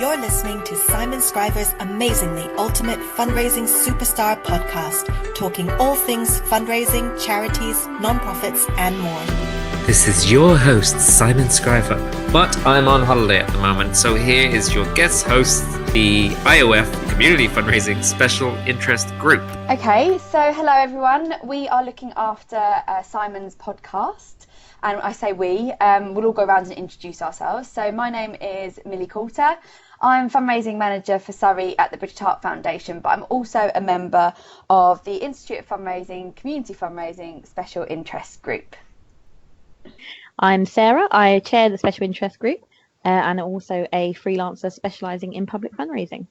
You're listening to Simon Scriver's amazingly ultimate fundraising superstar podcast, talking all things fundraising, charities, non-profits, and more. This is your host, Simon Scriver, but I'm on holiday at the moment, so here is your guest host, the IOF Community Fundraising Special Interest Group. Okay, so hello everyone. We are looking after Simon's podcast. And I say we, we'll all go around and introduce ourselves. So my name is Millie Coulter. I'm fundraising manager for Surrey at the British Heart Foundation, but I'm also a member of the Institute of Fundraising Community Fundraising Special Interest Group. I'm Sarah. I chair the Special Interest Group and also a freelancer specialising in public fundraising.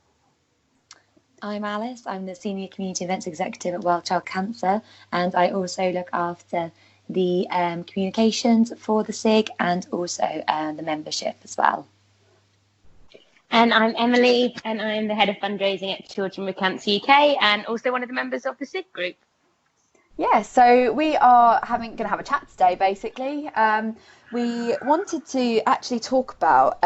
I'm Alice. I'm the Senior Community Events Executive at World Child Cancer, and I also look after the communications for the SIG and also the membership as well. And I'm Emily, and I'm the head of fundraising at Children with Cancer UK and also one of the members of the SIG group. Yeah, so we are going to have a chat today, basically. We wanted to actually talk about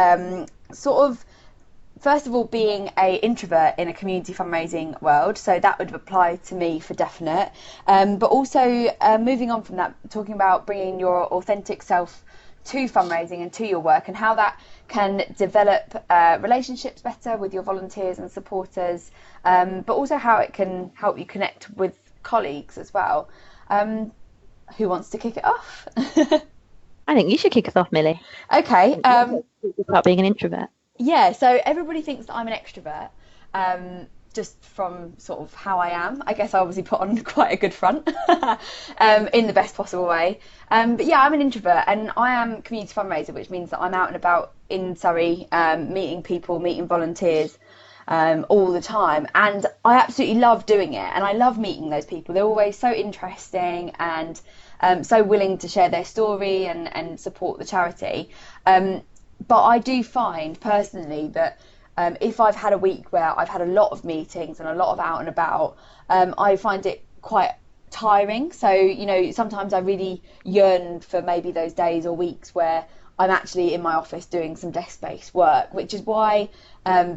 first of all, being an introvert in a community fundraising world, so that would apply to me for definite. But also moving on from that, talking about bringing your authentic self to fundraising and to your work, and how that can develop relationships better with your volunteers and supporters, but also how it can help you connect with colleagues as well. Who wants to kick it off? I think you should kick us off, Millie. Okay. About being an introvert. Yeah, so everybody thinks that I'm an extrovert, just from sort of how I am. I guess I obviously put on quite a good front in the best possible way. But yeah, I'm an introvert, and I am community fundraiser, which means that I'm out and about in Surrey, meeting people, meeting volunteers all the time. And I absolutely love doing it, and I love meeting those people. They're always so interesting and so willing to share their story and support the charity. But I do find personally that if I've had a week where I've had a lot of meetings and a lot of out and about, I find it quite tiring. So, you know, sometimes I really yearn for maybe those days or weeks where I'm actually in my office doing some desk-based work, which is why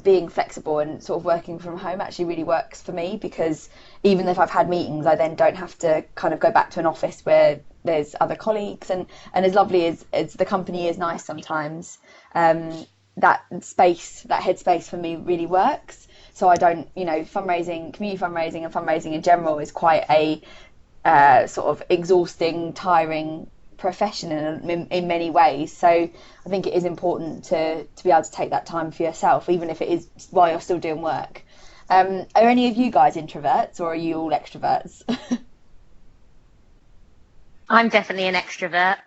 being flexible and sort of working from home actually really works for me, because even if I've had meetings, I then don't have to kind of go back to an office where there's other colleagues, and as lovely as the company is nice sometimes, that space, that headspace for me really works. So I don't, you know, fundraising, community fundraising and fundraising in general is quite a sort of exhausting, tiring profession in many ways. So I think it is important to be able to take that time for yourself, even if it is while you're still doing work. Are any of you guys introverts, or are you all extroverts? I'm definitely an extrovert.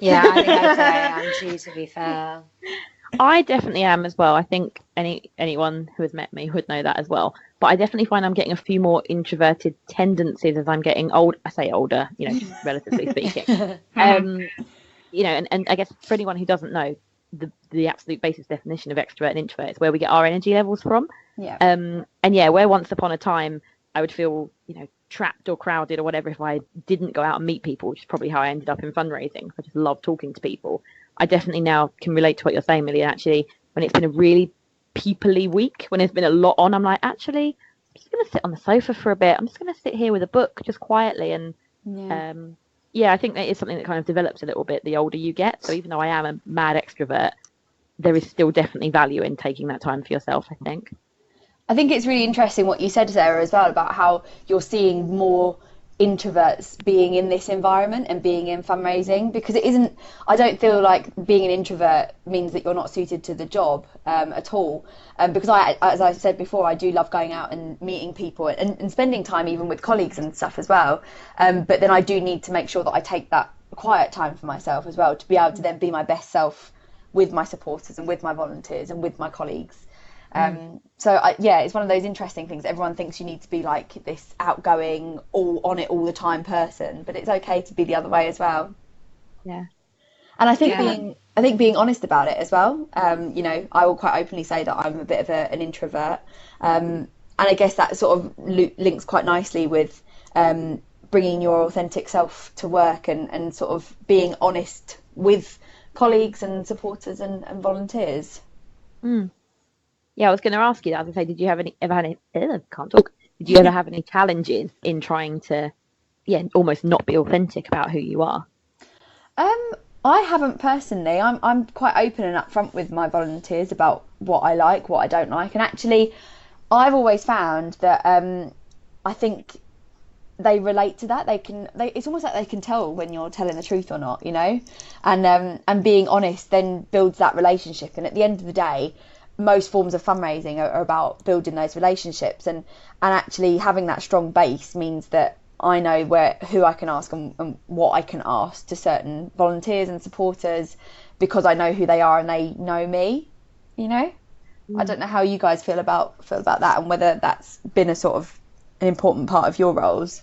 Yeah, I think I'd say I am too, to be fair. I definitely am as well. I think anyone who has met me would know that as well. But I definitely find I'm getting a few more introverted tendencies as I'm getting old. I say older, you know, relatively speaking. You know, and I guess for anyone who doesn't know, the absolute basic definition of extrovert and introvert is where we get our energy levels from. Yeah. And yeah, where once upon a time I would feel, you know, trapped or crowded or whatever if I didn't go out and meet people, which is probably how I ended up in fundraising. I just love talking to people. I definitely now can relate to what you're saying, Millie. Actually, when it's been a really people-y week, when there's been a lot on, I'm like, actually, I'm just going to sit on the sofa for a bit. I'm just going to sit here with a book just quietly. And yeah, I think that is something that kind of develops a little bit the older you get. So even though I am a mad extrovert, there is still definitely value in taking that time for yourself, I think. I think it's really interesting what you said, Sarah, as well, about how you're seeing more introverts being in this environment and being in fundraising, because it isn't, I don't feel like being an introvert means that you're not suited to the job at all, because as I said before, I do love going out and meeting people and spending time even with colleagues and stuff as well, but then I do need to make sure that I take that quiet time for myself as well, to be able to then be my best self with my supporters and with my volunteers and with my colleagues. So yeah, it's one of those interesting things. Everyone thinks you need to be like this outgoing, all on it all the time person, but it's okay to be the other way as well. Yeah. And I think being honest about it as well. You know, I will quite openly say that I'm a bit of an introvert, and I guess that sort of links quite nicely with bringing your authentic self to work and sort of being honest with colleagues and supporters and volunteers. Yeah, I was going to ask you that. I was going to say, did you have can't talk. Did you ever have any challenges in trying to, almost not be authentic about who you are? I haven't personally. I'm quite open and upfront with my volunteers about what I like, what I don't like, and actually, I've always found that I think they relate to that. It's almost like they can tell when you're telling the truth or not, and being honest then builds that relationship. And at the end of the day, most forms of fundraising are about building those relationships, and actually having that strong base means that I know who I can ask and what I can ask to certain volunteers and supporters because I know who they are and they know me. I don't know how you guys feel about that and whether that's been a sort of an important part of your roles.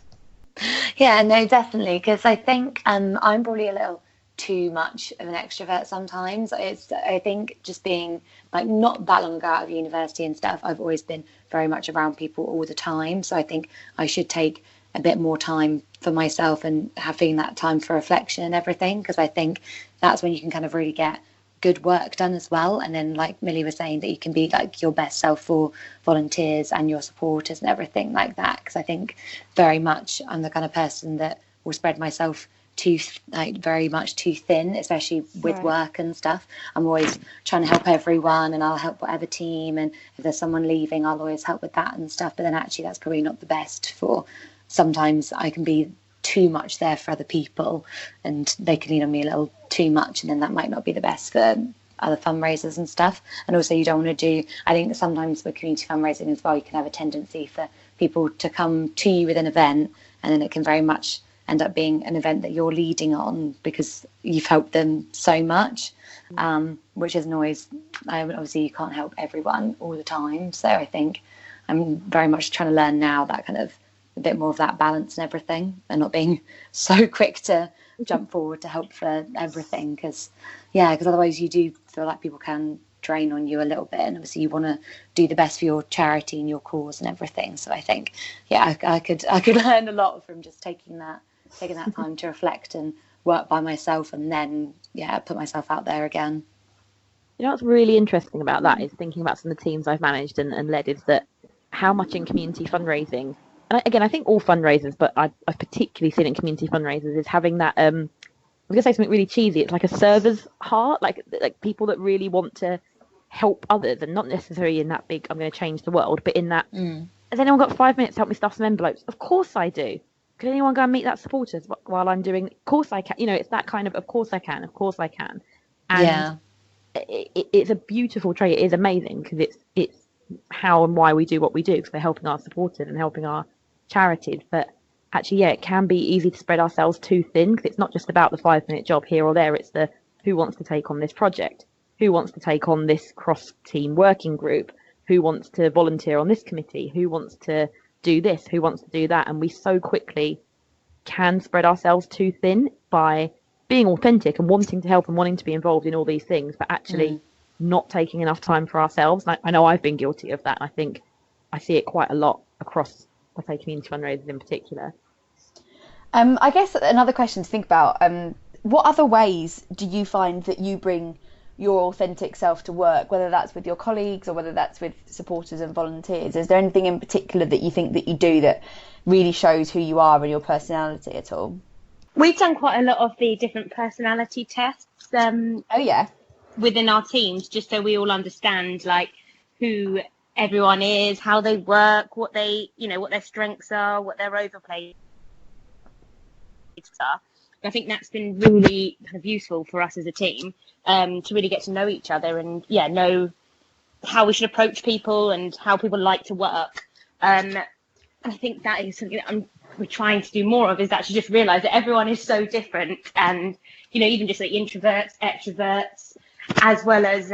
Yeah, no, definitely, because I think I'm probably a little too much of an extrovert sometimes. I think just being like not that long out of university and stuff, I've always been very much around people all the time. So I think I should take a bit more time for myself and having that time for reflection and everything, because I think that's when you can kind of really get good work done as well. And then, like Millie was saying, that you can be like your best self for volunteers and your supporters and everything like that. Because I think very much I'm the kind of person that will spread myself very much too thin, especially with work and stuff. I'm always trying to help everyone, and I'll help whatever team, and if there's someone leaving, I'll always help with that and stuff. But then actually that's probably not the best for, sometimes I can be too much there for other people and they can lean on me a little too much, and then that might not be the best for other fundraisers and stuff. And also you don't want to do, I think sometimes with community fundraising as well, you can have a tendency for people to come to you with an event, and then it can very much end up being an event that you're leading on because you've helped them so much, which isn't always, obviously you can't help everyone all the time. So I think I'm very much trying to learn now that kind of a bit more of that balance and everything, and not being so quick to jump forward to help for everything, because otherwise you do feel like people can drain on you a little bit, and obviously you want to do the best for your charity and your cause and everything. So I think I could learn a lot from just taking that time to reflect and work by myself, and then put myself out there again. What's really interesting about that is thinking about some of the teams I've managed and led, is that how much in community fundraising, and again I think all fundraisers, but I've particularly seen it in community fundraisers, is having that I was gonna say something really cheesy, it's like a server's heart, like people that really want to help others, and not necessarily in that big I'm going to change the world, but in that has anyone got 5 minutes to help me stuff some envelopes? Of course I do. Could anyone go and meet that supporters while I'm doing? Of course I can. It's that kind of course I can. And it's a beautiful trait. It is amazing because it's how and why we do what we do, because we're helping our supporters and helping our charities. But actually, it can be easy to spread ourselves too thin, because it's not just about the 5-minute job here or there. It's the who wants to take on this project, who wants to take on this cross-team working group, who wants to volunteer on this committee, who wants to do this, who wants to do that. And we so quickly can spread ourselves too thin by being authentic and wanting to help and wanting to be involved in all these things, but actually not taking enough time for ourselves. And I know I've been guilty of that. I think I see it quite a lot across, I say, community fundraisers in particular. I guess another question to think about, what other ways do you find that you bring your authentic self to work, whether that's with your colleagues or whether that's with supporters and volunteers? Is there anything in particular that you think that you do that really shows who you are and your personality at all? We've done quite a lot of the different personality tests within our teams, just so we all understand like who everyone is, how they work, what they, what their strengths are, what their overplays are. I think that's been really kind of useful for us as a team, to really get to know each other and know how we should approach people and how people like to work. And I think that is something that we're trying to do more of, is actually just realise that everyone is so different, and even just like introverts, extroverts, as well as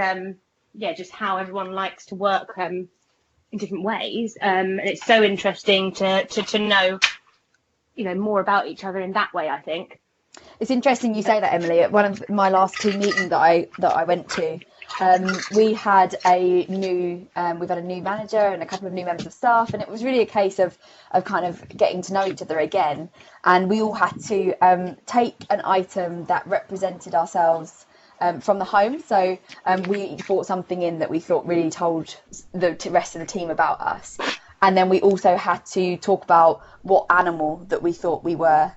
just how everyone likes to work in different ways. And it's so interesting to know more about each other in that way, I think. It's interesting you say that, Emily. At one of my last 2 meetings that I went to, we've had a new manager and a couple of new members of staff, and it was really a case of kind of getting to know each other again. And we all had to take an item that represented ourselves from the home. So we brought something in that we thought really told the rest of the team about us. And then we also had to talk about what animal that we thought we were,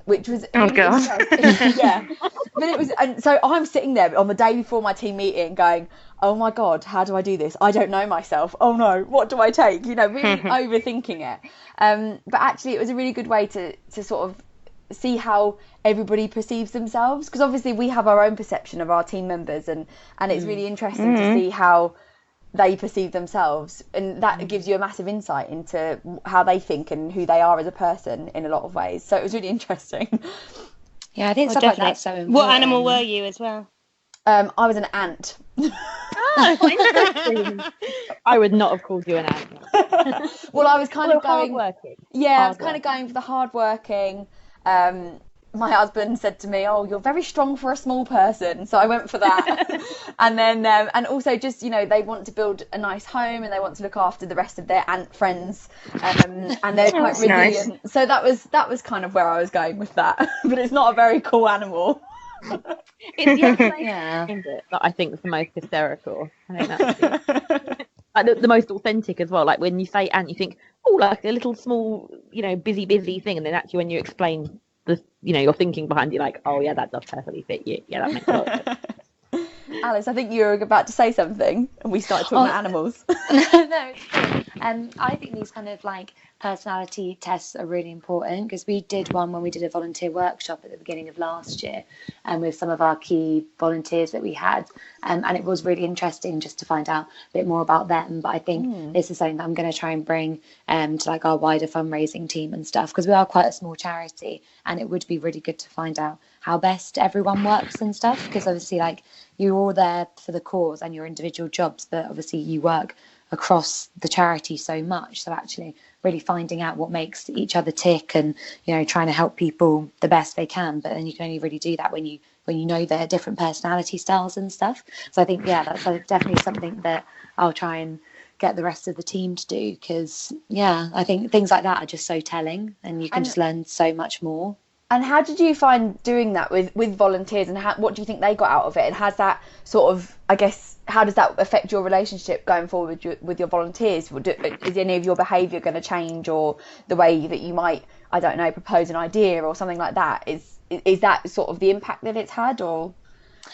which was really interesting. Yeah. But it was, and so I'm sitting there on the day before my team meeting going, oh my God, how do I do this? I don't know myself. Oh no, what do I take? You know, really overthinking it. But actually it was a really good way to sort of see how everybody perceives themselves, because obviously we have our own perception of our team members, and it's really interesting to see how they perceive themselves, and that gives you a massive insight into how they think and who they are as a person in a lot of ways. So it was really interesting. Yeah, I think stuff like that's so important. What animal were you as well? I was an ant. I would not have called you an ant. Well, I was kind of going hardworking. Yeah, I was kind of going for the hardworking. My husband said to me, "Oh, you're very strong for a small person," so I went for that. And then, and also just, you know, they want to build a nice home and they want to look after the rest of their ant friends, and they're quite resilient. Nice. So that was kind of where I was going with that. But it's not a very cool animal. It's the explanation that I think is the most hysterical. I think that's like the most authentic as well. Like when you say ant, you think, oh, like a little small, you know, busy thing, and then actually when you explain the, you know, your thinking behind it, like, oh yeah, that does perfectly fit you. Yeah, that makes a lot of sense. Alice, I think you were about to say something, and we started talking about animals. No, it's cool. I think these kind of like personality tests are really important, because we did one when we did a volunteer workshop at the beginning of last year, and with some of our key volunteers that we had, and it was really interesting just to find out a bit more about them. But I think this is something that I'm going to try and bring to like our wider fundraising team and stuff, because we are quite a small charity, and it would be really good to find out how best everyone works and stuff, because obviously like you're all there for the cause and your individual jobs, but obviously you work across the charity so much. So actually really finding out what makes each other tick, and, you know, trying to help people the best they can. But then you can only really do that when you know their different personality styles and stuff. So I think, yeah, that's definitely something that I'll try and get the rest of the team to do, because, yeah, I think things like that are just so telling, and you can just learn so much more. And how did you find doing that with volunteers, and what do you think they got out of it? And has that sort of, I guess, how does that affect your relationship going forward with your volunteers? Is any of your behaviour going to change, or the way that you might, I don't know, propose an idea or something like that? Is that sort of the impact that it's had, or?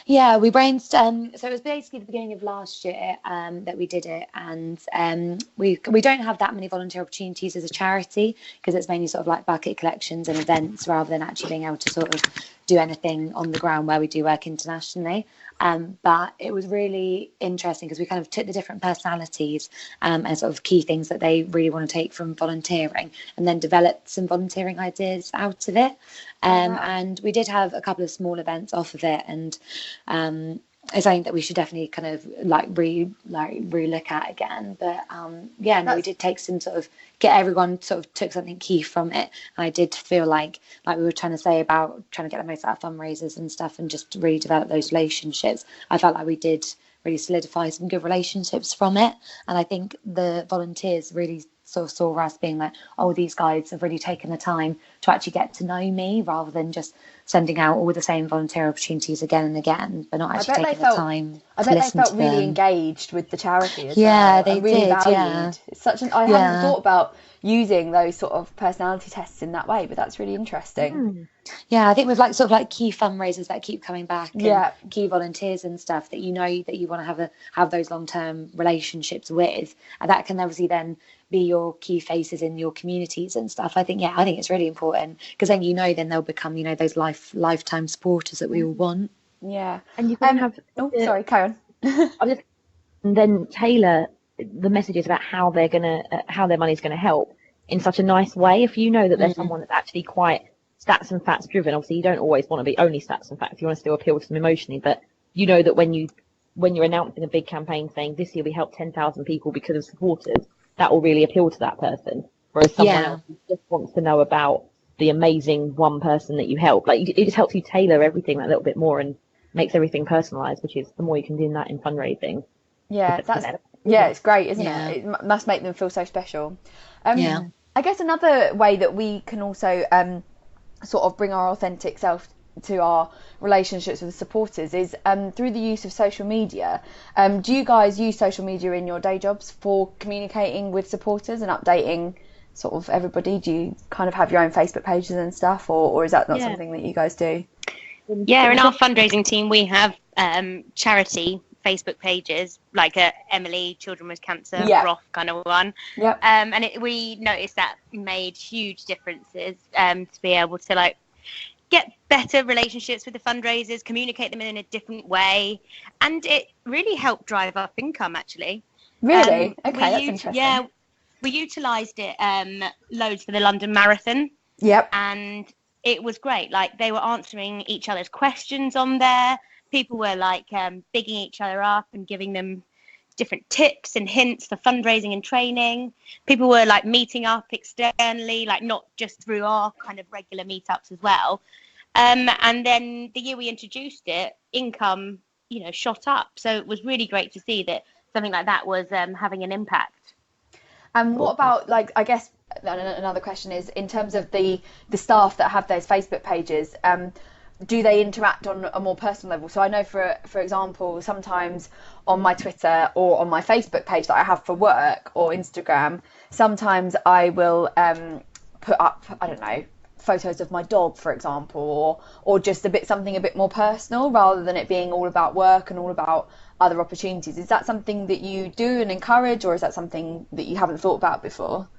Yeah, we brainstormed. So it was basically the beginning of last year that we did it, and we don't have that many volunteer opportunities as a charity, because it's mainly sort of like bucket collections and events, rather than actually being able to sort of do anything on the ground where we do work internationally. But it was really interesting, because we kind of took the different personalities and sort of key things that they really want to take from volunteering, and then developed some volunteering ideas out of it. And we did have a couple of small events off of it, and it's something that we should definitely kind of re-look at again. But we did take some sort of, get everyone sort of took something key from it. And I did feel like we were trying to say about trying to get the most out of fundraisers and stuff, and just really develop those relationships. I felt like we did really solidify some good relationships from it. And I think the volunteers really sort of saw us being like, oh, these guys have really taken the time to actually get to know me, rather than just sending out all the same volunteer opportunities again and again, but not actually taking the time. I bet they felt really engaged with the charity as well. They really did, valued. Yeah. It's such an, I hadn't thought about using those sort of personality tests in that way, but that's really interesting. Yeah, I think with like sort of like key fundraisers that keep coming back, and key volunteers and stuff that you know that you want to have those long-term relationships with, and that can obviously then be your key faces in your communities and stuff. I think it's really important, because then then they'll become, you know, those lifetime supporters that we all want. Yeah, and you can have. Sorry, carry on. And then tailor the messages about how they're how their money's gonna help in such a nice way. If you know that there's someone that's actually quite stats and facts driven, obviously you don't always want to be only stats and facts. You want to still appeal to them emotionally, but you know that when you're announcing a big campaign saying this year we helped 10,000 people because of supporters, that will really appeal to that person. Whereas someone else just wants to know about the amazing one person that you help. Like, it just helps you tailor everything a little bit more and makes everything personalised, which is the more you can do that in fundraising. Yeah, it's great, isn't it? It must make them feel so special. I guess another way that we can also sort of bring our authentic self to our relationships with supporters is through the use of social media. Do you guys use social media in your day jobs for communicating with supporters and updating sort of everybody? Do you kind of have your own Facebook pages and stuff, or is that not something that you guys do? Yeah, in our fundraising team, we have charity Facebook pages, like Emily, Children with Cancer, Roth kind of one. Yep. And we noticed that made huge differences to be able to like get better relationships with the fundraisers, communicate them in a different way, and it really helped drive up income actually. Really? Okay, that's interesting. Yeah, we utilised it loads for the London Marathon. Yep. And it was great. Like they were answering each other's questions on there. People were like bigging each other up and giving them different tips and hints for fundraising and training. People were like meeting up externally, like not just through our kind of regular meetups as well. And then the year we introduced it, income, shot up. So it was really great to see that something like that was having an impact. And what about, like, I guess another question is, in terms of the staff that have those Facebook pages, do they interact on a more personal level? So I know, for example, sometimes on my Twitter or on my Facebook page that I have for work or Instagram, sometimes I will put up, I don't know, photos of my dog, for example, or just something a bit more personal, rather than it being all about work and all about other opportunities. Is that something that you do and encourage, or is that something that you haven't thought about before?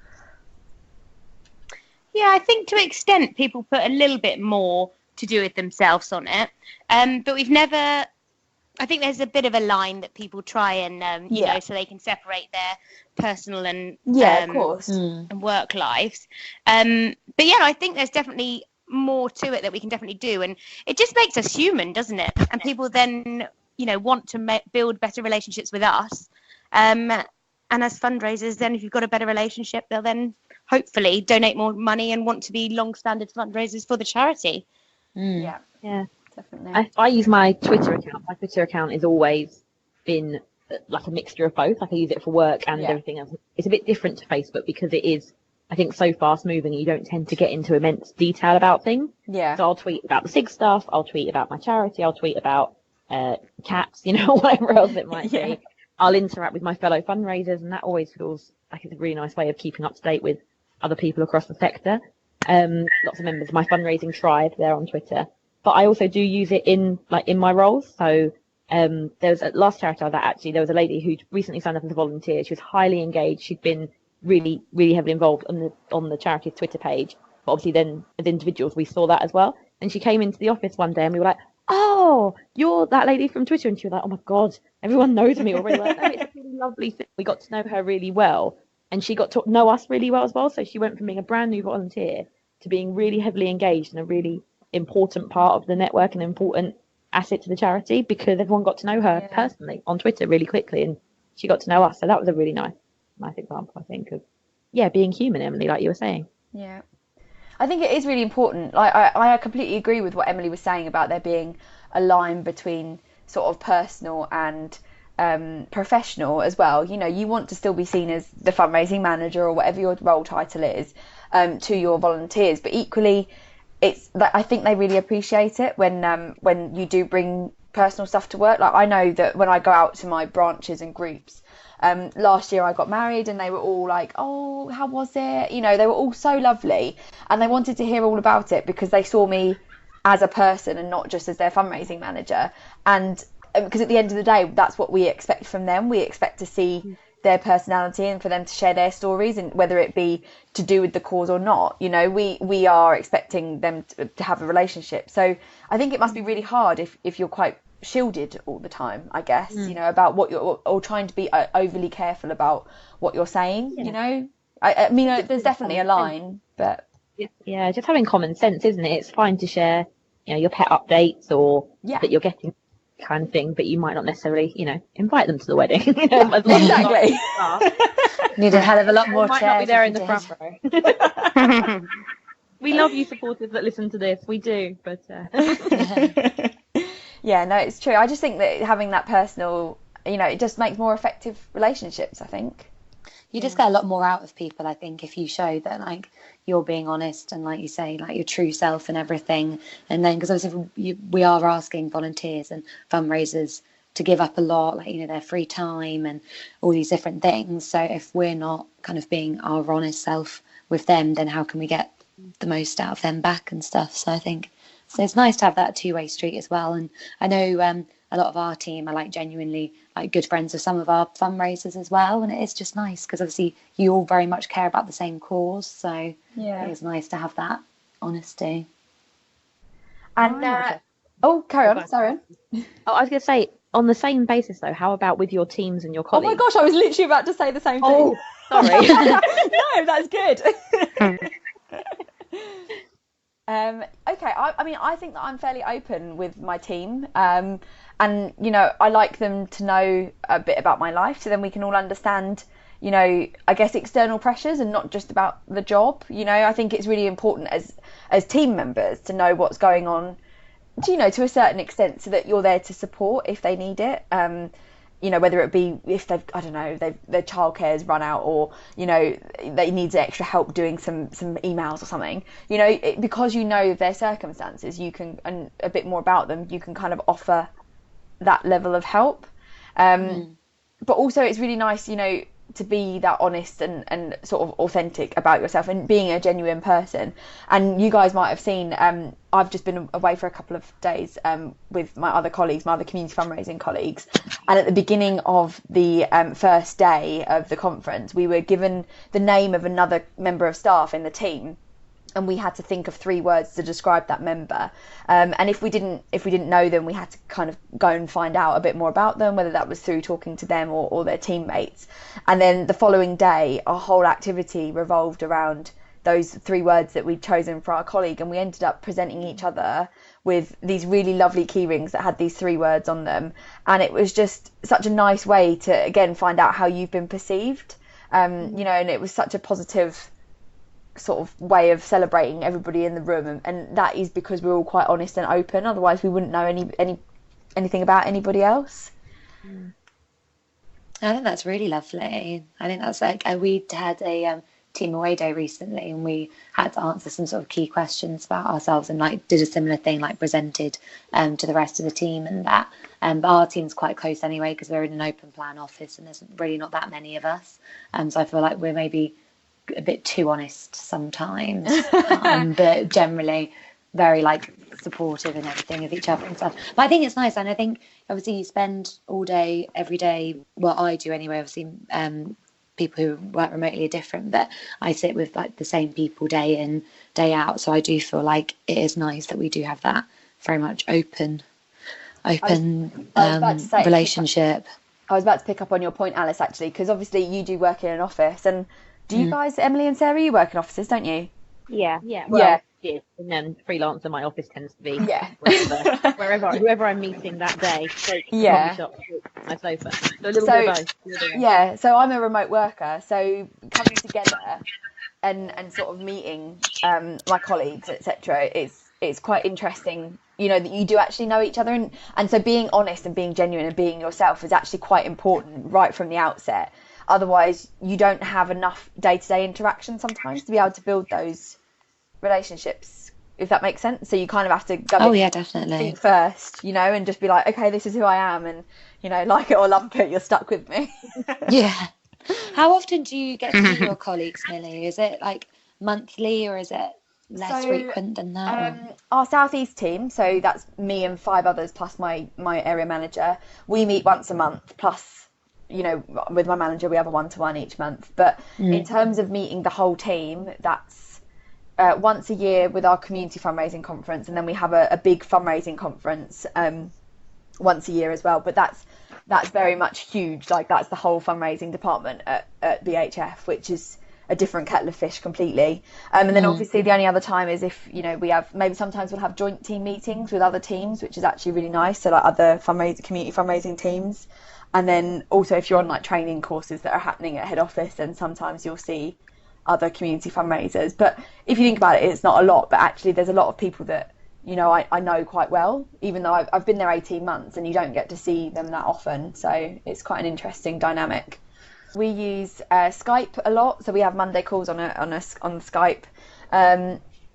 Yeah, I think to an extent people put a little bit more to do with themselves on it, but we've never, I think there's a bit of a line that people try and you know, so they can separate their personal and of course, and work lives, but yeah, I think there's definitely more to it that we can definitely do, and it just makes us human, doesn't it? And people then want to build better relationships with us, and as fundraisers, then if you've got a better relationship, they'll then hopefully donate more money and want to be long-standing fundraisers for the charity. Yeah, definitely. I use my Twitter account. My Twitter account has always been like a mixture of both. Like I use it for work and everything else. It's a bit different to Facebook because it is, I think, so fast-moving. You don't tend to get into immense detail about things. Yeah. So I'll tweet about the SIG stuff. I'll tweet about my charity. I'll tweet about cats, whatever else it might be. I'll interact with my fellow fundraisers, and that always feels like it's a really nice way of keeping up to date with other people across the sector. Lots of members of my fundraising tribe there on Twitter, but I also do use it in my roles. So there was a last charity I was at, actually, there was a lady who'd recently signed up as a volunteer. She was highly engaged. She'd been really, really heavily involved on the charity's Twitter page. But obviously then as individuals, we saw that as well. And she came into the office one day and we were like, "Oh, you're that lady from Twitter." And she was like, "Oh my God, everyone knows me already." Like, "No, it's a really lovely thing." We got to know her really well, and she got to know us really well as well. So she went from being a brand new volunteer to being really heavily engaged and a really important part of the network and an important asset to the charity, because everyone got to know her personally on Twitter really quickly, and she got to know us. So that was a really nice example, I think, of being human, Emily, like you were saying. Yeah. I think it is really important. Like I completely agree with what Emily was saying about there being a line between sort of personal and professional as well. You want to still be seen as the fundraising manager or whatever your role title is to your volunteers, but equally I think they really appreciate it when you do bring personal stuff to work. Like I know that when I go out to my branches and groups, last year I got married and they were all like, "Oh, how was it?" They were all so lovely and they wanted to hear all about it because they saw me as a person and not just as their fundraising manager. And because at the end of the day, that's what we expect from them. We expect to see their personality and for them to share their stories, and whether it be to do with the cause or not, we are expecting them to have a relationship. So I think it must be really hard if you're quite shielded all the time, I guess, about what you're, or trying to be overly careful about what you're saying. I mean, there's definitely a line, but just having common sense, isn't it? It's fine to share your pet updates or that you're getting kind of thing, but you might not necessarily invite them to the wedding. Exactly. Need a hell of a lot more might chairs. not be there in the front row. We love you supporters that listen to this, we do, but yeah, no, it's true. I just think that having that personal, it just makes more effective relationships, I think. You just get a lot more out of people, I think, if you show that like you're being honest and, like you say, like your true self and everything. And then, because obviously we are asking volunteers and fundraisers to give up a lot, like, you know, their free time and all these different things. So if we're not kind of being our honest self with them, then how can we get the most out of them back and stuff? So I think so it's nice to have that two-way street as well. And I know a lot of our team are like genuinely like good friends with some of our fundraisers as well, and it is just nice because obviously you all very much care about the same cause, so it is nice to have that honesty. And carry on. Oh, I was going to say, on the same basis though, how about with your teams and your Oh colleagues? my gosh, I was literally about to say the same thing. Oh, sorry. No, that's good. Okay, I mean, I think that I'm fairly open with my team, and you know, I like them to know a bit about my life, so then we can all understand, you know, I guess external pressures and not just about the job. You know, I think it's really important as team members to know what's going on, you know, to a certain extent, so that you're there to support if they need it. You know, whether it be if they've, I don't know, their childcare's run out, or, you know, they need extra help doing some emails or something, you know, because you know their circumstances, you can, and a bit more about them, you can kind of offer that level of help. But also it's really nice, you know, to be that honest and sort of authentic about yourself and being a genuine person. And you guys might have seen, I've just been away for a couple of days with my other colleagues, my other community fundraising colleagues, and at the beginning of the first day of the conference, we were given the name of another member of staff in the team, and we had to think of 3 words to describe that member. And if we didn't know them, we had to kind of go and find out a bit more about them, whether that was through talking to them or their teammates. And then the following day, our whole activity revolved around those 3 words that we'd chosen for our colleague, and we ended up presenting each other with these really lovely key rings that had these 3 words on them. And it was just such a nice way to, again, find out how you've been perceived. You know, and it was such a positive sort of way of celebrating everybody in the room, and that is because we're all quite honest and open. Otherwise we wouldn't know anything about anybody else. I think that's really lovely. I think that's like, we had a team away day recently, and we had to answer some sort of key questions about ourselves, and like did a similar thing, like presented to the rest of the team and that. But our team's quite close anyway, because we're in an open plan office and there's really not that many of us. So I feel like we're maybe a bit too honest sometimes, but generally very like supportive and everything of each other and stuff. But I think it's nice, and I think obviously you spend all day every day, well I do anyway, obviously people who work remotely are different, but I sit with like the same people day in day out, so I do feel like it is nice that we do have that very much open relationship. I was about to pick up on your point, Alice, actually, because obviously you do work in an office, and do you guys, Emily and Sarah, you work in offices, don't you? Yeah. Well, yeah. And then freelance, and my office tends to be wherever whoever I'm meeting that day. So coffee shop, my sofa. So a little bit of both. Yeah. So I'm a remote worker. So coming together and sort of meeting my colleagues, etc. It's quite interesting. You know, that you do actually know each other, and so being honest and being genuine and being yourself is actually quite important right from the outset. Otherwise, you don't have enough day-to-day interaction sometimes to be able to build those relationships, if that makes sense. So you kind of have to go definitely think first, you know, and just be like, okay, this is who I am, and, you know, like it or lump it, you're stuck with me. Yeah. How often do you get to meet your colleagues, Millie? Is it like monthly, or is it less frequent than that? Our Southeast team, so that's me and 5 others plus my area manager, we meet once a month, plus, you know, with my manager we have a 1-to-1 each month. But in terms of meeting the whole team, that's once a year with our community fundraising conference, and then we have a big fundraising conference once a year as well. But that's very much huge, like that's the whole fundraising department at BHF, which is a different kettle of fish completely. And then obviously the only other time is if, you know, we have, maybe sometimes we'll have joint team meetings with other teams, which is actually really nice, so like other community fundraising teams. And then also if you're on like training courses that are happening at head office, then sometimes you'll see other community fundraisers. But if you think about it, it's not a lot, but actually there's a lot of people that, you know, I know quite well, even though I've been there 18 months, and you don't get to see them that often. So it's quite an interesting dynamic. We use Skype a lot, so we have Monday calls on Skype,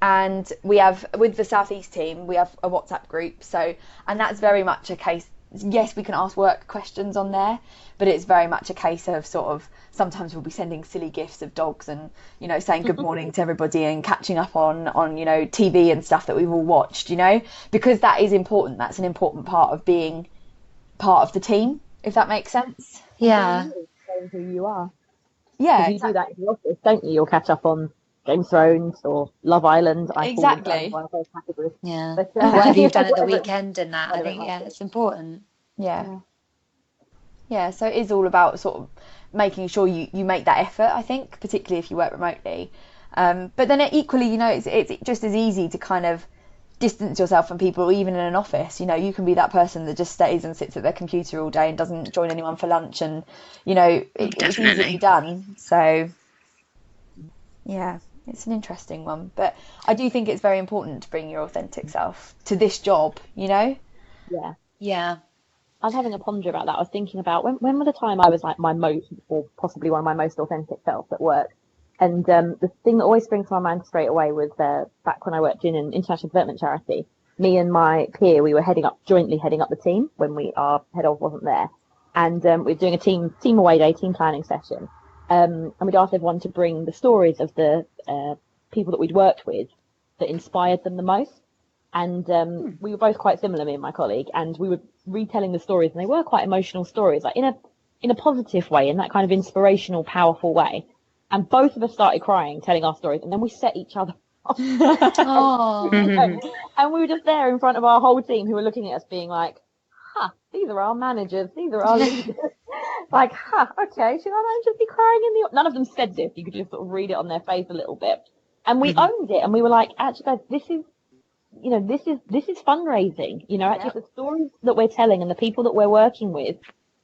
and we have, with the Southeast team, we have a WhatsApp group. So, and that's very much a case. Yes, we can ask work questions on there, but it's very much a case of sort of, sometimes we'll be sending silly gifs of dogs and, you know, saying good morning to everybody and catching up on you know, TV and stuff that we've all watched, you know, because that is important. That's an important part of being part of the team, if that makes sense. Yeah. Knowing who you are. Yeah, You do that in the office, don't you? You'll catch up on Game of Thrones or Love Island. Exactly. One of those categories. Yeah. But, Whatever you've done at the whatever- weekend and that, I think, yeah, it's important. Yeah, so it is all about sort of making sure you make that effort, I think, particularly if you work remotely. But then equally, you know, it's just as easy to kind of distance yourself from people, even in an office. You know, you can be that person that just stays and sits at their computer all day and doesn't join anyone for lunch, and, you know, it's easily done. So, yeah, it's an interesting one. But I do think it's very important to bring your authentic self to this job, you know? Yeah. Yeah. I was having a ponder about that. I was thinking about when was the time I was like my most, or possibly one of my most authentic self at work. And the thing that always springs to my mind straight away was back when I worked in an international development charity. Me and my peer, we were jointly heading up the team when our head of wasn't there. And we were doing a team away day, team planning session. And we'd asked everyone to bring the stories of the people that we'd worked with that inspired them the most. And we were both quite similar, me and my colleague, and we were retelling the stories, and they were quite emotional stories, like in a positive way, in that kind of inspirational, powerful way. And both of us started crying, telling our stories, and then we set each other off. Oh. And we were just there in front of our whole team, who were looking at us, being like, these are our managers, these are our leaders. Like, okay, should I just be crying in the... None of them said this. You could just sort of read it on their face a little bit. And we owned it, and we were like, actually, guys, this is fundraising. You know, actually, the stories that we're telling and the people that we're working with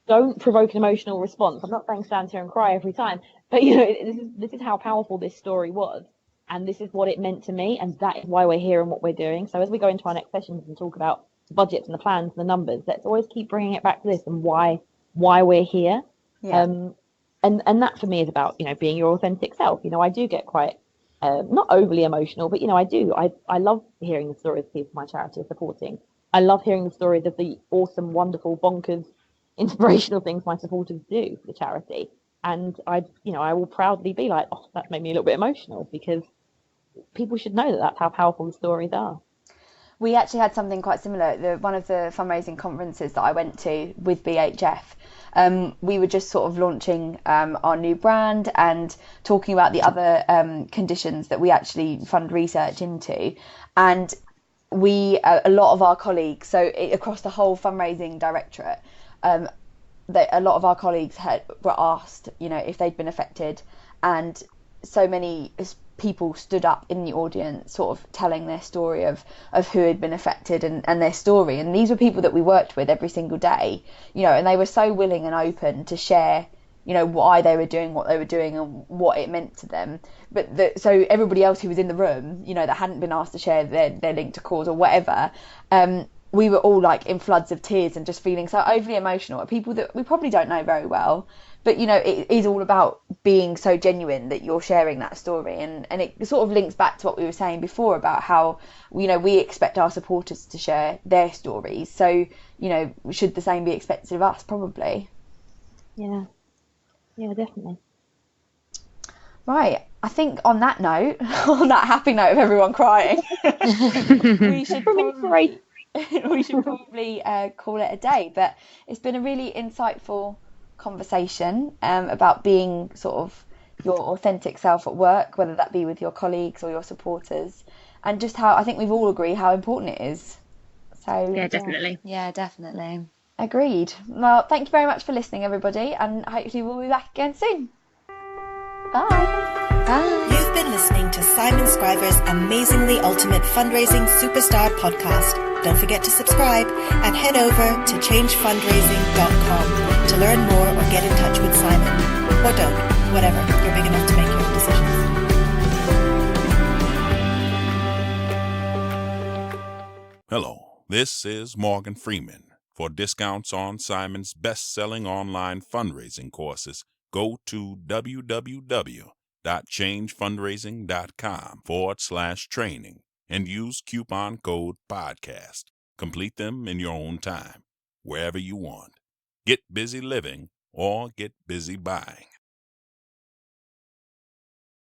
don't provoke an emotional response. I'm not saying stand here and cry every time, but, you know, this is how powerful this story was, and this is what it meant to me, and that is why we're here and what we're doing. So as we go into our next sessions and talk about the budgets and the plans and the numbers, let's always keep bringing it back to this and why we're here. And that for me is about, you know, being your authentic self. You know, I do get quite not overly emotional, but, you know, I do. I love hearing the stories people my charity are supporting. I love hearing the stories of the awesome, wonderful, bonkers, inspirational things my supporters do for the charity. And I will proudly be like, oh, that made me a little bit emotional, because people should know that that's how powerful the stories are. We actually had something quite similar at one of the fundraising conferences that I went to with BHF. We were just sort of launching our new brand and talking about the other conditions that we actually fund research into. And a lot of our colleagues, so across the whole fundraising directorate, a lot of our colleagues were asked, you know, if they'd been affected, and so many people stood up in the audience sort of telling their story of who had been affected and their story. And these were people that we worked with every single day, you know, and they were so willing and open to share, you know, why they were doing what they were doing and what it meant to them. But so everybody else who was in the room, you know, that hadn't been asked to share their link to cause or whatever, we were all like in floods of tears and just feeling so overly emotional at people that we probably don't know very well. But, you know, it is all about being so genuine that you're sharing that story. And it sort of links back to what we were saying before about how, you know, we expect our supporters to share their stories. So, you know, should the same be expected of us? Probably. Yeah, definitely. Right. I think on that note, on that happy note of everyone crying, we should probably call it a day. But it's been a really insightful conversation about being sort of your authentic self at work, whether that be with your colleagues or your supporters, and just how I think we've all agreed how important it is. So Yeah, definitely. Yeah, definitely. Agreed. Well, thank you very much for listening, everybody, and hopefully we'll be back again soon. Bye. Bye. You've been listening to Simon Scriver's Amazingly Ultimate Fundraising Superstar podcast. Don't forget to subscribe and head over to changefundraising.com to learn more or get in touch with Simon. Or don't. Whatever. You're big enough to make your own decisions. Hello, this is Morgan Freeman. For discounts on Simon's best-selling online fundraising courses, go to www.changefundraising.com/training and use coupon code podcast. Complete them in your own time, wherever you want. Get busy living or get busy buying.